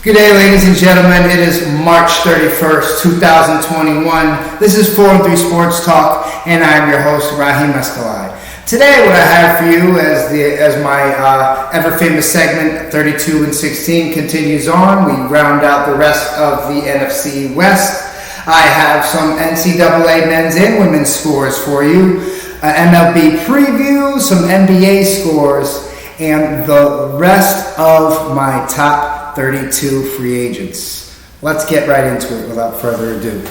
Good day, ladies and gentlemen. It is March 31st, 2021. This is 4-3 Sports Talk, and I'm your host, Raheem Escalade. Today, what I have for you as my ever-famous segment, 32 and 16, continues on. We round out the rest of the NFC West. I have some NCAA men's and women's scores for you, MLB preview, some NBA scores, and the rest of my top 32 free agents. Let's get right into it without further ado.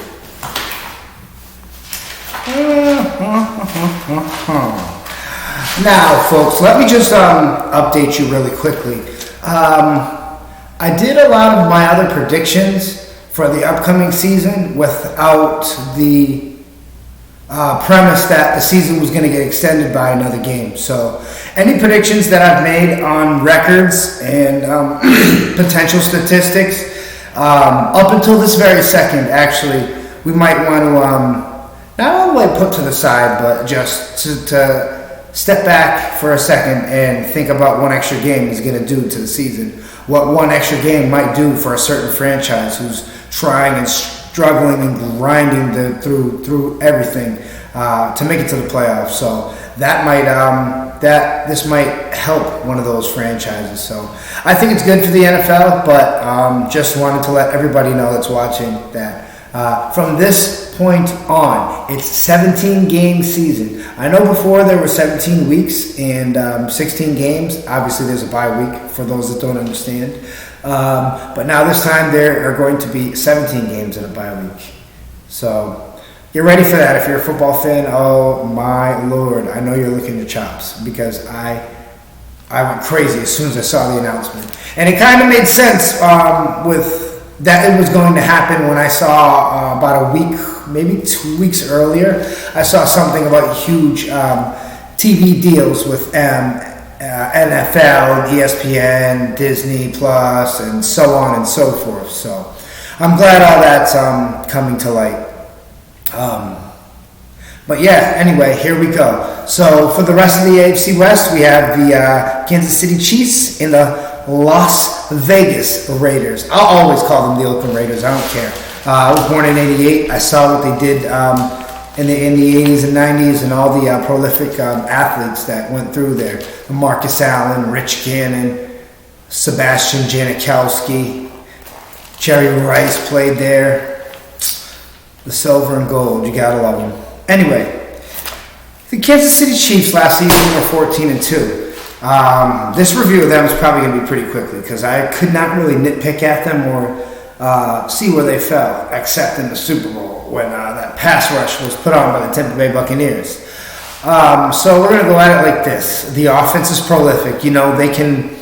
Now, folks, let me just update you really quickly. I did a lot of my other predictions for the upcoming season without the premise that the season was going to get extended by another game. So any predictions that I've made on records and potential statistics up until this very second, actually, we might want to not only put to the side, but just to step back for a second and think about one extra game is going to do to the season. What one extra game might do for a certain franchise who's trying and struggling and grinding through everything to make it to the playoffs. So that might this might help one of those franchises. So I think it's good for the NFL, but just wanted to let everybody know that's watching that from this point on, it's 17-game season. I know before there were 17 weeks and 16 games. Obviously, there's a bye week for those that don't understand. But now this time there are going to be 17 games in a bye week. So get ready for that. If you're a football fan, oh my Lord, I know you're licking your chops because I went crazy as soon as I saw the announcement. And it kind of made sense with that it was going to happen when I saw about a week, maybe 2 weeks earlier, I saw something about huge TV deals with NFL, ESPN, Disney Plus, and so on and so forth. So I'm glad all that's coming to light. But yeah, anyway, here we go. So for the rest of the AFC West, we have the Kansas City Chiefs and the Las Vegas Raiders. I'll always call them the Oakland Raiders. I don't care. I was born in '88. I saw what they did in the 80s and 90s and all the prolific athletes that went through there. Marcus Allen, Rich Gannon, Sebastian Janikowski, Jerry Rice played there. The silver and gold, you gotta love them. Anyway, the Kansas City Chiefs last season were 14-2. This review of them is probably going to be pretty quickly because I could not really nitpick at them or see where they fell, except in the Super Bowl when that pass rush was put on by the Tampa Bay Buccaneers. So we're going to go at it like this. The offense is prolific. You know, they can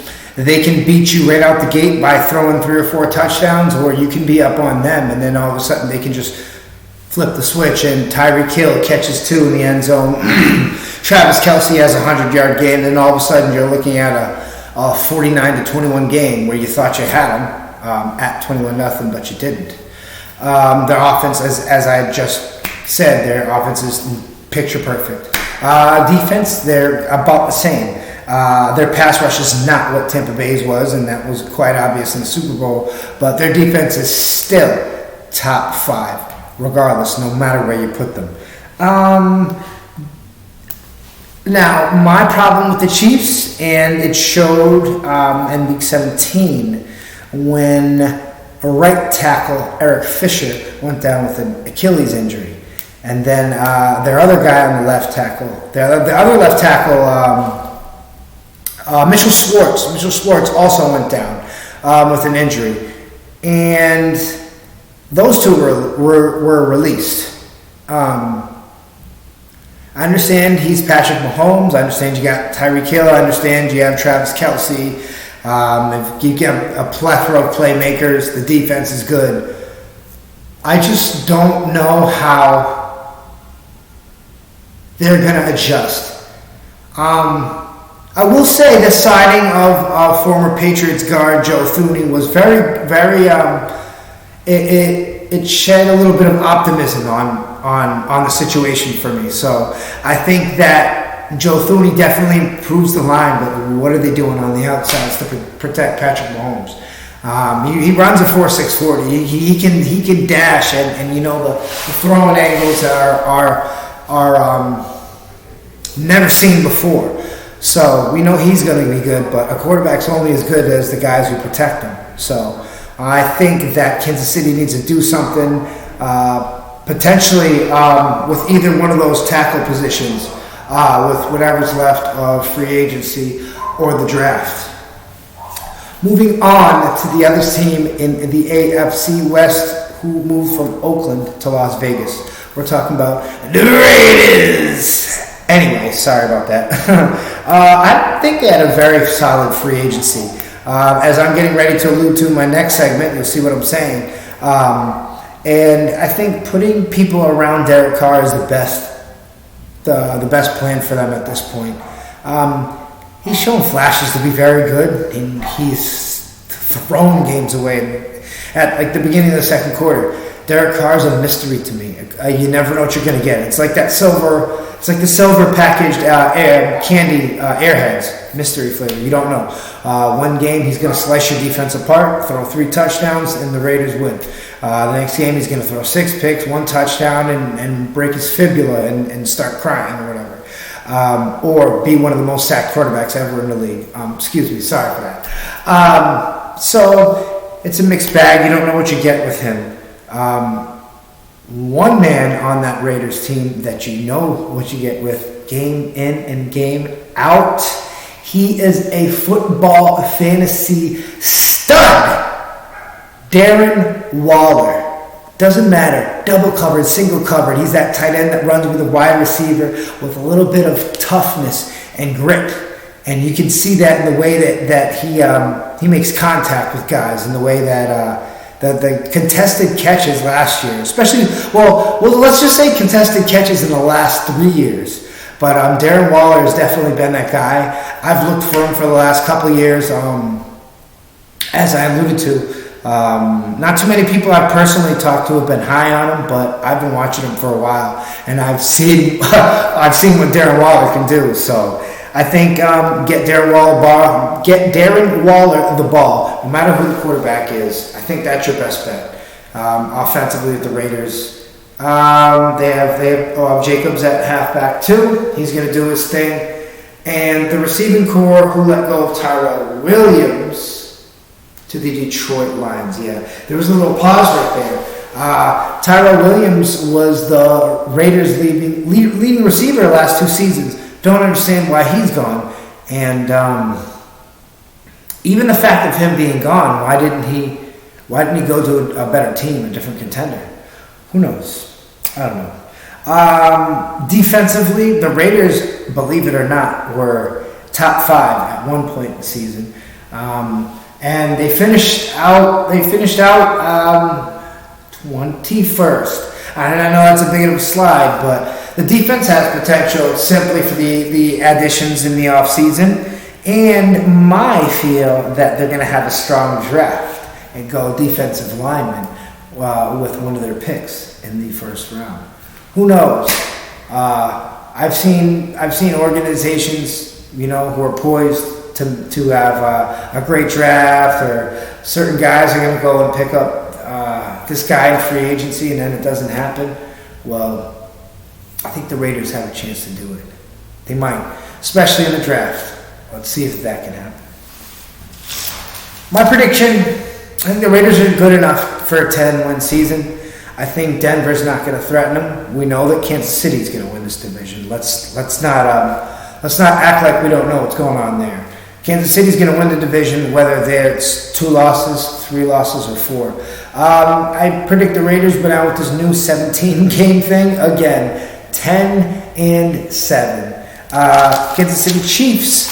beat you right out the gate by throwing 3 or 4 touchdowns, or you can be up on them, and then all of a sudden they can just flip the switch, and Tyreek Hill catches 2 in the end zone. Travis Kelce has a 100-yard game, and all of a sudden you're looking at a 49-21 game where you thought you had them at 21-0, but you didn't. Their offense, as I just said, their offense is picture perfect. Defense, they're about the same. Their pass rush is not what Tampa Bay's was, and that was quite obvious in the Super Bowl, but their defense is still top 5, regardless, no matter where you put them. Now, my problem with the Chiefs, and it showed in Week 17 when right tackle Eric Fisher went down with an Achilles injury. And then their other guy on the left tackle, the other left tackle, Mitchell Schwartz also went down with an injury. And those two were released. I understand he's Patrick Mahomes. I understand you got Tyreek Hill. I understand you have Travis Kelce. If you get a plethora of playmakers, the defense is good. I just don't know how they're going to adjust. I will say the signing of former Patriots guard Joe Thuney was very, very. It shed a little bit of optimism on the situation for me. So I think that Joe Thuney definitely improves the line, but what are they doing on the outsides to protect Patrick Mahomes? He runs a 4.6 40. He can dash, and the throwing angles are never seen before. So we know he's going to be good, but a quarterback's only as good as the guys who protect him. So I think that Kansas City needs to do something, potentially with either one of those tackle positions, with whatever's left of free agency or the draft. Moving on to the other team in the AFC West who moved from Oakland to Las Vegas. We're talking about the Raiders. Anyway, sorry about that. I think they had a very solid free agency. As I'm getting ready to allude to in my next segment, you'll see what I'm saying. And I think putting people around Derek Carr is the best plan for them at this point. He's shown flashes to be very good, and he's thrown games away at like the beginning of the second quarter. Derek Carr's a mystery to me. You never know what you're going to get. It's like that silver. It's like the silver packaged candy Airheads mystery flavor. You don't know. One game he's going to slice your defense apart, throw 3 touchdowns, and the Raiders win. The next game he's going to throw 6 picks, 1 touchdown, and break his fibula and start crying or whatever. Or be one of the most sacked quarterbacks ever in the league. Excuse me, sorry for that. So it's a mixed bag. You don't know what you get with him. One man on that Raiders team that you know what you get with game in and game out. He is a football fantasy stud. Darren Waller. Doesn't matter. Double covered, single covered. He's that tight end that runs with a wide receiver with a little bit of toughness and grit. And you can see that in the way that he makes contact with guys, in the way that the contested catches last year, especially, well, let's just say contested catches in the last 3 years. But Darren Waller has definitely been that guy. I've looked for him for the last couple of years. As I alluded to, not too many people I've personally talked to have been high on him, but I've been watching him for a while, and I've seen what Darren Waller can do. So I think get Darren Waller the ball, no matter who the quarterback is. I think that's your best bet. Offensively with the Raiders, they have Jacobs at halfback too. He's going to do his thing, and the receiving core who let go of Tyrell Williams to the Detroit Lions. Yeah, there was a little pause right there. Tyrell Williams was the Raiders' leading receiver the last 2 seasons. Don't understand why he's gone. And even the fact of him being gone, why didn't he go to a better team, a different contender? Who knows? I don't know. Defensively, the Raiders, believe it or not, were top 5 at one point in the season. And they finished out 21st. And I know that's a big of a slide, but the defense has potential simply for the additions in the offseason. And my feel that they're going to have a strong draft and go defensive lineman with one of their picks in the first round. Who knows? I've seen organizations, who are poised to have a great draft, or certain guys are going to go and pick up this guy in free agency, and then it doesn't happen. Well, I think the Raiders have a chance to do it. They might, especially in the draft. Let's see if that can happen. My prediction, I think the Raiders are good enough for a 10-win season. I think Denver's not going to threaten them. We know that Kansas City's going to win this division. Let's not act like we don't know what's going on there. Kansas City's going to win the division, whether it's 2 losses, 3 losses, or 4. I predict the Raiders went out with this new 17-game thing again, 10-7. Kansas City Chiefs,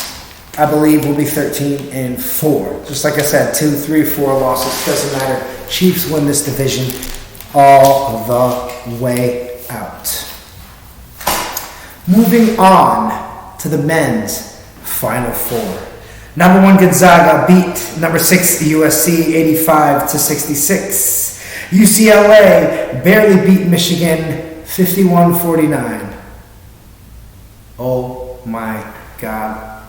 I believe, will be 13-4. Just like I said, 2, 3, 4 losses, doesn't matter. Chiefs win this division all the way out. Moving on to the men's Final Four. Number 1 Gonzaga beat number 6 USC 85-66. UCLA barely beat Michigan 51-49. Oh my God.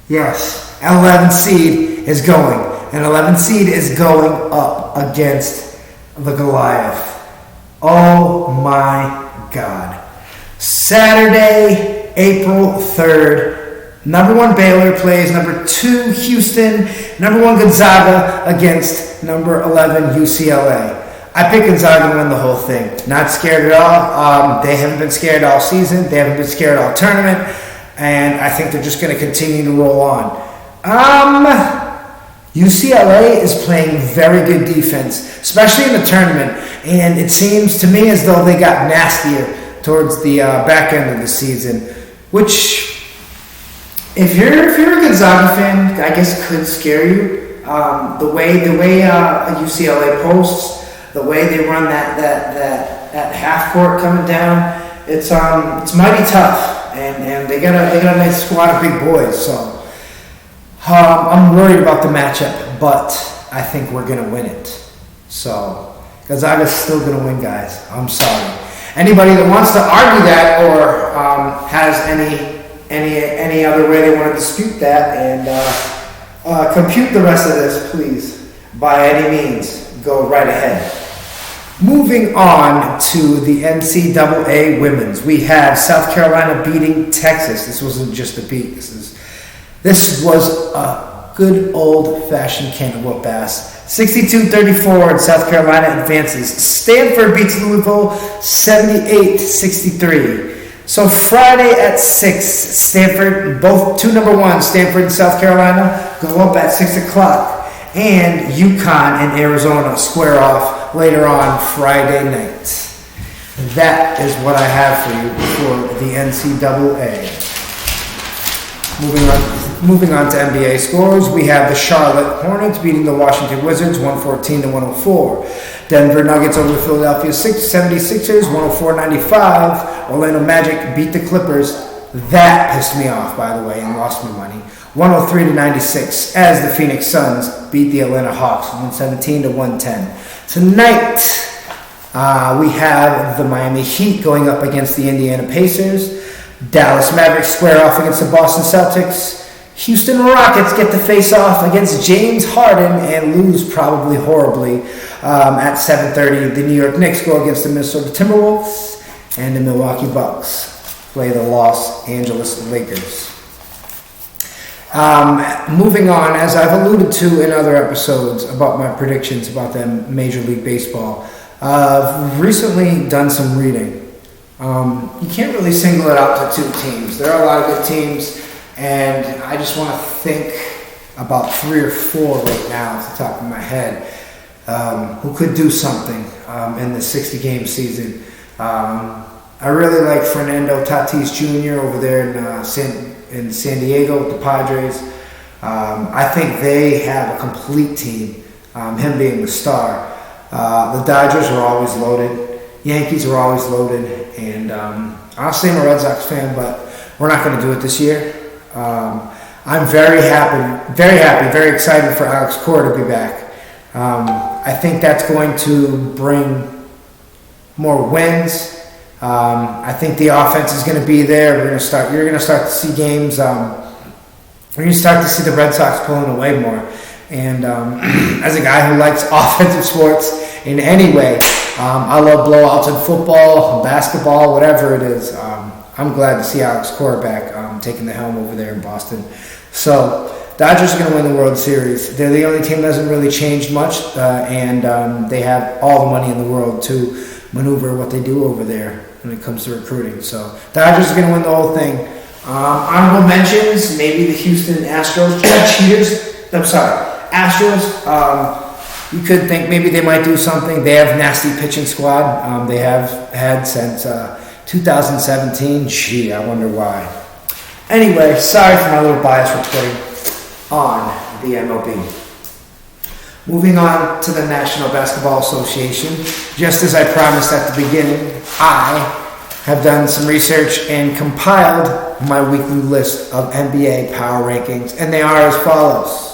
Yes, 11 seed is going. An 11 seed is going up against the Goliath. Oh my God. Saturday, April 3rd, number 1 Baylor plays number 2 Houston, number 1 Gonzaga against number 11 UCLA. I picked Gonzaga to win the whole thing. Not scared at all. They haven't been scared all season. They haven't been scared all tournament. And I think they're just going to continue to roll on. UCLA is playing very good defense, especially in the tournament. And it seems to me as though they got nastier towards the back end of the season, which, if you're a Gonzaga fan, I guess could scare you. The way UCLA posts, the way they run that half court coming down, it's mighty tough, and they got a nice squad of big boys. So I'm worried about the matchup, but I think we're gonna win it. So Gonzaga's still gonna win, guys. I'm sorry. Anybody that wants to argue that or has any other way they want to dispute that and compute the rest of this, please, by any means, go right ahead. Moving on to the NCAA women's, we have South Carolina beating Texas. This wasn't just a beat. This was a good old-fashioned can of whoop ass. 62-34, and South Carolina advances. Stanford beats Louisville 78-63. So Friday at 6, Stanford, both 2 number 1, Stanford and South Carolina, go up at 6 o'clock. And UConn and Arizona square off later on Friday night. That is what I have for you for the NCAA. Moving on to NBA scores, we have the Charlotte Hornets beating the Washington Wizards 114-104. Denver Nuggets over the Philadelphia 76ers 104-95. Orlando Magic beat the Clippers. That pissed me off, by the way, and lost me money. 103-96 as the Phoenix Suns beat the Atlanta Hawks 117-110. Tonight, we have the Miami Heat going up against the Indiana Pacers. Dallas Mavericks square off against the Boston Celtics. Houston Rockets get to face off against James Harden and lose probably horribly at 7:30. The New York Knicks go against the Minnesota Timberwolves, and the Milwaukee Bucks play the Los Angeles Lakers. Moving on, as I've alluded to in other episodes about my predictions about them Major League Baseball, I've recently done some reading. You can't really single it out to 2 teams. There are a lot of good teams, and I just want to think about 3 or 4 right now off the top of my head who could do something in the 60-game season. I really like Fernando Tatis Jr. over there in San Diego with the Padres. I think they have a complete team, him being the star. The Dodgers are always loaded. Yankees are always loaded. And honestly, I'm a Red Sox fan, but we're not going to do it this year. I'm very happy, very excited for Alex Cora to be back. I think that's going to bring more wins. I think the offense is going to be there. You're going to start to see games. You're going to start to see the Red Sox pulling away more. And as a guy who likes offensive sports in any way, I love blowouts in football, basketball, whatever it is. I'm glad to see Alex Cora back taking the helm over there in Boston. So Dodgers are going to win the World Series. They're the only team that hasn't really changed much, and they have all the money in the world to maneuver what they do over there when it comes to recruiting. So Dodgers are going to win the whole thing. Honorable mentions, maybe the Houston Astros. Astros. You could think maybe they might do something. They have nasty pitching squad. They have had since 2017. Gee, I wonder why. Anyway, sorry for my little bias reporting on the MLB. Moving on to the National Basketball Association. Just as I promised at the beginning, I have done some research and compiled my weekly list of NBA power rankings, and they are as follows.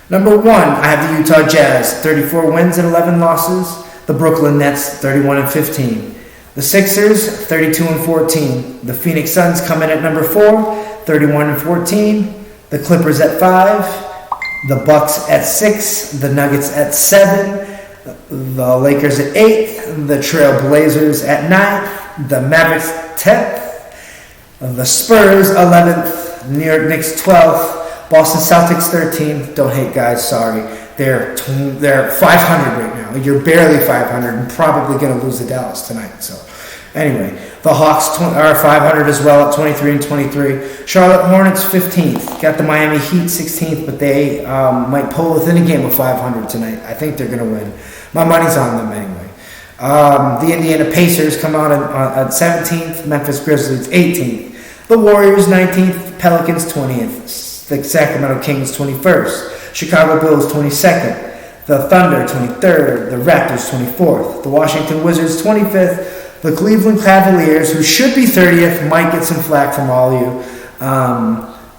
Number 1, I have the Utah Jazz, 34 wins and 11 losses. The Brooklyn Nets, 31 and 15. The Sixers, 32 and 14. The Phoenix Suns come in at number 4, 31 and 14. The Clippers at 5. The Bucks at 6, the Nuggets at 7, the Lakers at 8, the Trail Blazers at 9, the Mavericks 10th, the Spurs 11th, New York Knicks 12th, Boston Celtics 13th. Don't hate, guys, sorry. They're 500 right now. You're barely 500 and probably going to lose to Dallas tonight. So anyway, the Hawks are 500 as well at 23 and 23. Charlotte Hornets 15th. Got the Miami Heat 16th, but they might pull within a game of 500 tonight. I think they're going to win. My money's on them anyway. The Indiana Pacers come out at 17th. Memphis Grizzlies 18th. The Warriors 19th. Pelicans 20th. The Sacramento Kings 21st. Chicago Bulls 22nd. The Thunder 23rd. The Raptors 24th. The Washington Wizards 25th. The Cleveland Cavaliers, who should be 30th, might get some flack from all of you.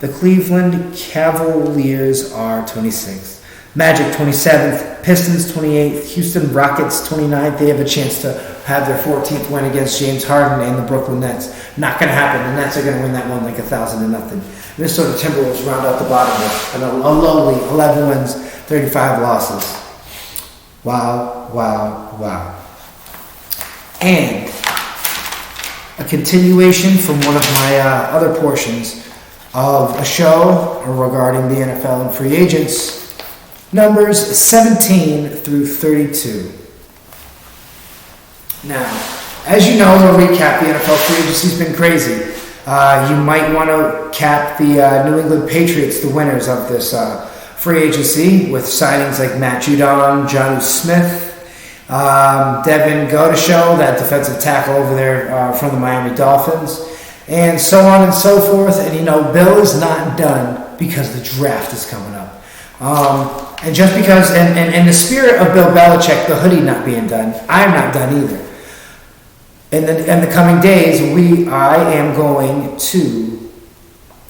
The Cleveland Cavaliers are 26th. Magic 27th, Pistons 28th, Houston Rockets 29th. They have a chance to have their 14th win against James Harden and the Brooklyn Nets. Not going to happen. The Nets are going to win that one like 1,000-0. Minnesota Timberwolves round out the bottom with a lowly 11 wins, 35 losses. Wow, wow, wow. And a continuation from one of my other portions of a show regarding the NFL and free agents. Numbers 17 through 32. Now, as you know, we'll recap the NFL free agency's been crazy. You might want to cap the New England Patriots, the winners of this free agency, with signings like Matt Judon, Jonnu Smith, Devin Godeshow, that defensive tackle over there from the Miami Dolphins, and so on and so forth. And Bill is not done because the draft is coming up. And just because, and in the spirit of Bill Belichick, the hoodie not being done, I'm not done either. In the coming days, I am going to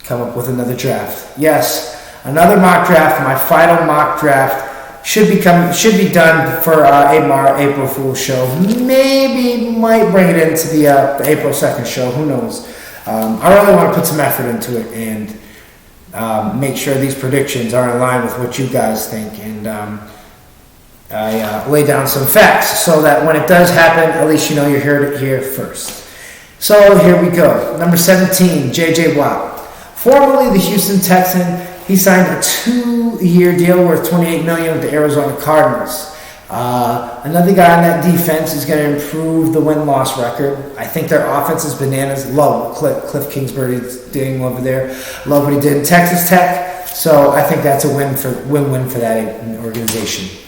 come up with another draft. Yes, another mock draft. My final mock draft should be done for April Fool's show. Maybe might bring it into the April 2nd show. Who knows? I really want to put some effort into it and make sure these predictions are in line with what you guys think, and I lay down some facts so that when it does happen, at least you heard it here first. So here we go. Number 17, J.J. Watt. Formerly the Houston Texan, he signed a 2-year deal worth $28 million with the Arizona Cardinals. Another guy on that defense is going to improve the win-loss record. I think their offense is bananas. Love Cliff Kingsbury's doing over there. Love what he did in Texas Tech. So I think that's a win-win for that organization.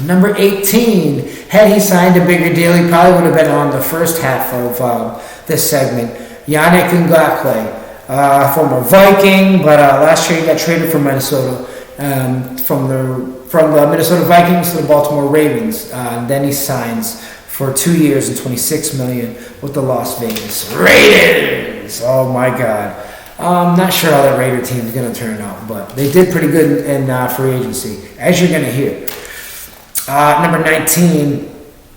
Number 18, had he signed a bigger deal, he probably would have been on the first half of this segment. Yannick Ngakoue, former Viking, but last year he got traded from Minnesota, from the Minnesota Vikings to the Baltimore Ravens. Then he signs for 2 years and $26 million with the Las Vegas Raiders. Oh my God. I'm not sure how that Raider team is going to turn out, but they did pretty good in free agency, as you're going to hear. Number 19,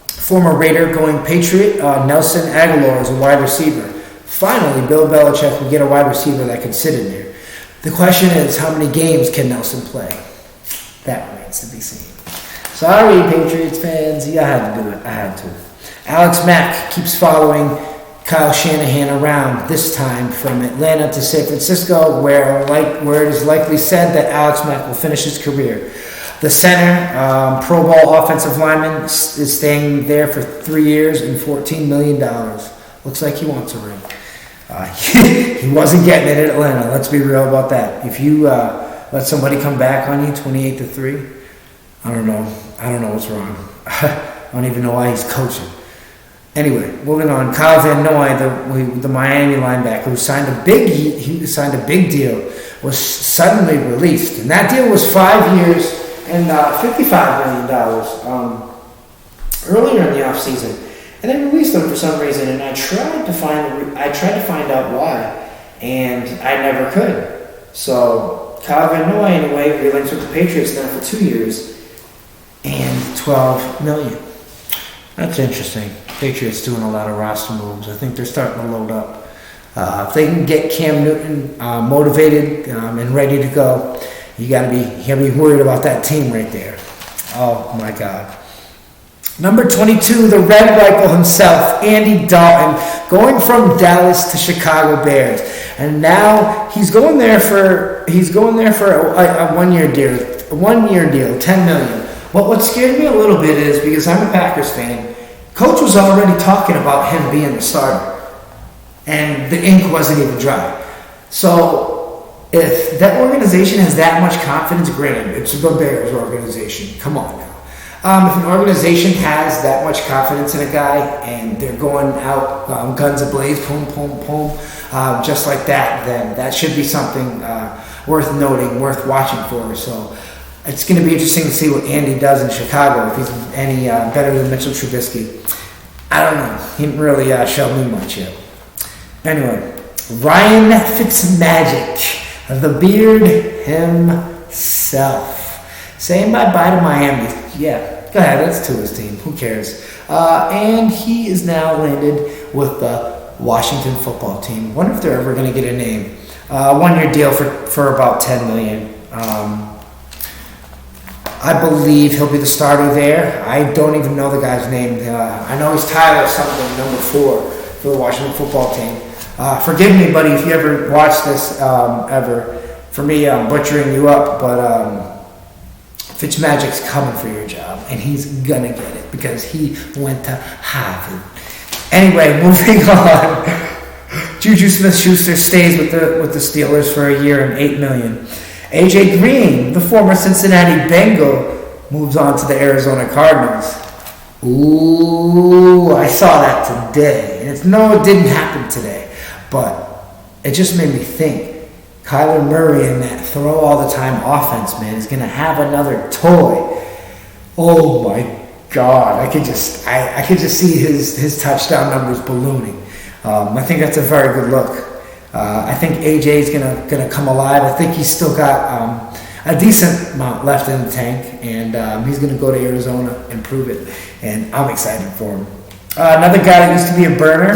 former Raider going Patriot, Nelson Aguilar is a wide receiver. Finally, Bill Belichick will get a wide receiver that can sit in there. The question is, how many games can Nelson play? That remains to be seen. Sorry, Patriots fans. Yeah, I had to do it. I had to. Alex Mack keeps following Kyle Shanahan around, this time from Atlanta to San Francisco, where it is likely said that Alex Mack will finish his career. The center, Pro Bowl offensive lineman, is staying there for 3 years and $14 million. Looks like he wants a ring. He wasn't getting it at Atlanta. Let's be real about that. If you let somebody come back on you 28-3, I don't know what's wrong. I don't even know why he's coaching. Anyway, moving on. Kyle Van Noy, the Miami linebacker, who signed a big deal, was suddenly released, and that deal was 5 years and $55 million earlier in the offseason. And they released him for some reason, and I tried to find out why, and I never could. So Kyle Van Noy, anyway, relinks with the Patriots now for 2 years and $12 million. That's interesting. Patriots doing a lot of roster moves. I think they're starting to load up. If they can get Cam Newton motivated and ready to go, You gotta be worried about that team right there. Oh my God. Number 22, the Red Rifle himself, Andy Dalton, going from Dallas to Chicago Bears, and now he's going there for a 1 year deal, $10 million. But what scared me a little bit is because I'm a Packers fan. Coach was already talking about him being the starter, and the ink wasn't even dry. So if that organization has that much confidence, granted, it's the Bears organization. Come on now. If an organization has that much confidence in a guy and they're going out guns ablaze, boom, boom, boom, just like that, then that should be something worth noting, worth watching for. So it's going to be interesting to see what Andy does in Chicago, if he's any better than Mitchell Trubisky. I don't know. He didn't really show me much yet. Anyway, Ryan Fitzmagic, the Beard himself, saying bye-bye to Miami. Yeah, go ahead. That's to his team. Who cares? And he is now landed with the Washington football team. Wonder if they're ever going to get a name. 1 year deal for about $10 million. I believe he'll be the starter there. I don't even know the guy's name. I know he's Tyler something, number 4 for the Washington football team. Forgive me, buddy, if you ever watch this ever. For me, I'm butchering you up, but Fitzmagic's coming for your job, and he's gonna get it because he went to Harvard. Anyway, moving on. Juju Smith-Schuster stays with the Steelers for a year and $8 million. AJ Green, the former Cincinnati Bengal, moves on to the Arizona Cardinals. Ooh, I saw that today. And it didn't happen today, but it just made me think. Kyler Murray and that throw all the time offense, man, is going to have another toy. Oh my God. I could just see his touchdown numbers ballooning. I think that's a very good look. I think AJ is gonna come alive. I think he's still got a decent amount left in the tank, and he's gonna go to Arizona and prove it. And I'm excited for him. Another guy that used to be a burner,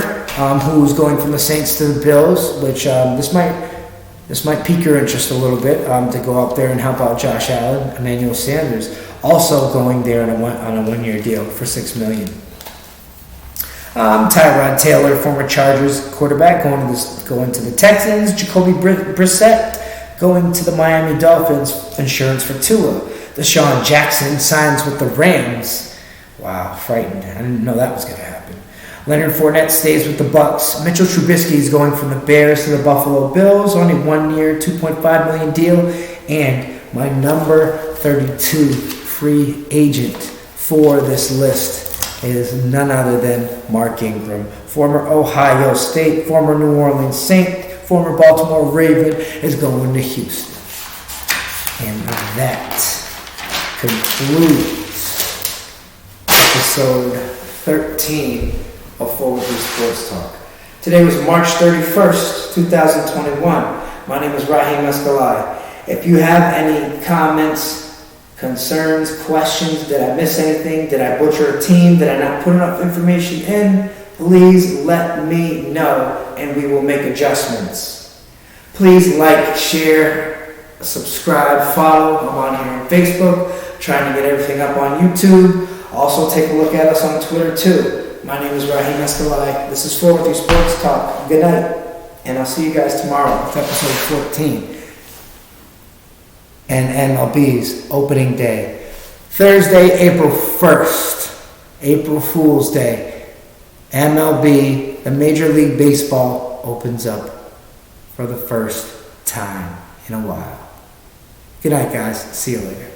who's going from the Saints to the Bills, which this might pique your interest a little bit, to go up there and help out Josh Allen. Emmanuel Sanders also going there on a 1 year deal for $6 million. Tyrod Taylor, former Chargers quarterback, going to the Texans. Jacoby Brissett going to the Miami Dolphins. Insurance for Tua. Deshaun Jackson signs with the Rams. Wow, frightened. I didn't know that was going to happen. Leonard Fournette stays with the Bucks. Mitchell Trubisky is going from the Bears to the Buffalo Bills. Only 1 year, $2.5 million deal. And my number 32 free agent for this list is none other than Mark Ingram, former Ohio State, former New Orleans Saint, former Baltimore Raven, is going to Houston. And that concludes episode 13 of Forward Through Sports Talk. Today was March 31st, 2021. My name is Raheem Escalay. If you have any comments, concerns, questions, did I miss anything? Did I butcher a team? Did I not put enough information in? Please let me know and we will make adjustments. Please like, share, subscribe, follow. I'm on here on Facebook, trying to get everything up on YouTube. Also take a look at us on Twitter too. My name is Raheem Escalay. This is Forward Through Sports Talk. Good night, and I'll see you guys tomorrow with episode 14. And MLB's opening day. Thursday, April 1st, April Fool's Day. MLB, the Major League Baseball, opens up for the first time in a while. Good night, guys. See you later.